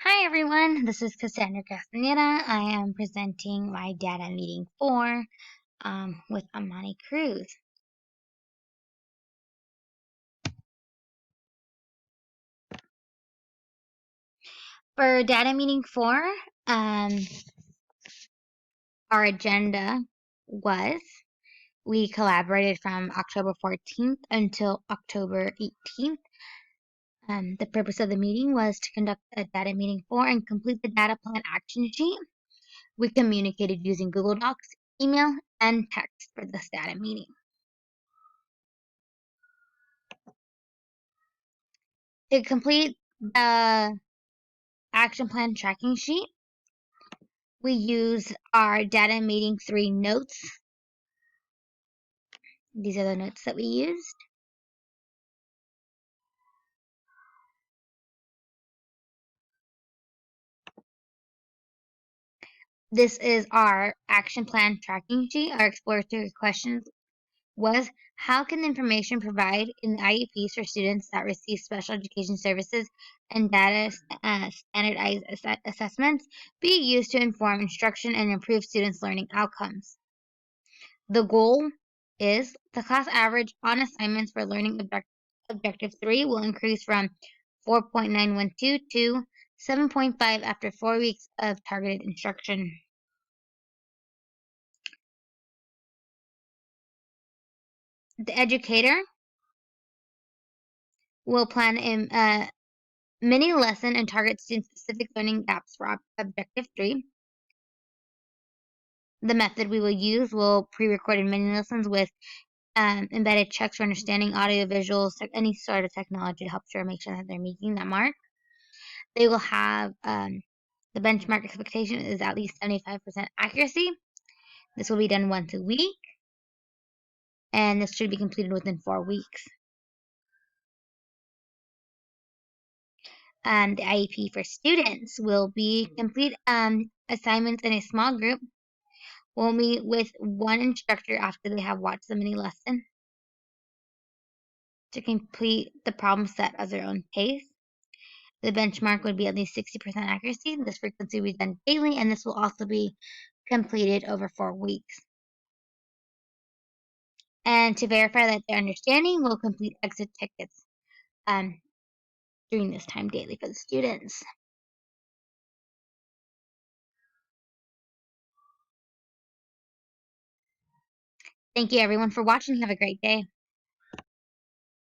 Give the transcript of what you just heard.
Hi everyone, this is Cassandra Castaneda. I am presenting my data meeting 4 with Amani Cruz. For data meeting 4, our agenda was we collaborated from October 14th until October 18th. The purpose of the meeting was to conduct a data meeting 4 and complete the data plan action sheet. We communicated using Google Docs, email, and text for this data meeting. To complete the action plan tracking sheet, we use our data meeting 3 notes. These are the notes that we used. This is our action plan tracking sheet. Our exploratory questions was, how can the information provided in the IEPs for students that receive special education services and data standardized assessments be used to inform instruction and improve students' learning outcomes? The goal is the class average on assignments for learning objective 3 will increase from 4.912 to 7.5 after 4 weeks of targeted instruction. The educator will plan a mini lesson and target student-specific learning gaps for objective 3. The method we will use will pre-recorded mini lessons with embedded checks for understanding, audio, visuals, any sort of technology to help make sure that they're meeting that mark. They will have the benchmark expectation is at least 75% accuracy. This will be done once a week, and this should be completed within 4 weeks. The IEP for students will be complete assignments in a small group. We'll meet with one instructor after they have watched the mini lesson to complete the problem set at their own pace. The benchmark would be at least 60% accuracy. This frequency will be done daily, and this will also be completed over 4 weeks. And to verify that they're understanding, we'll complete exit tickets during this time daily for the students. Thank you everyone for watching. Have a great day.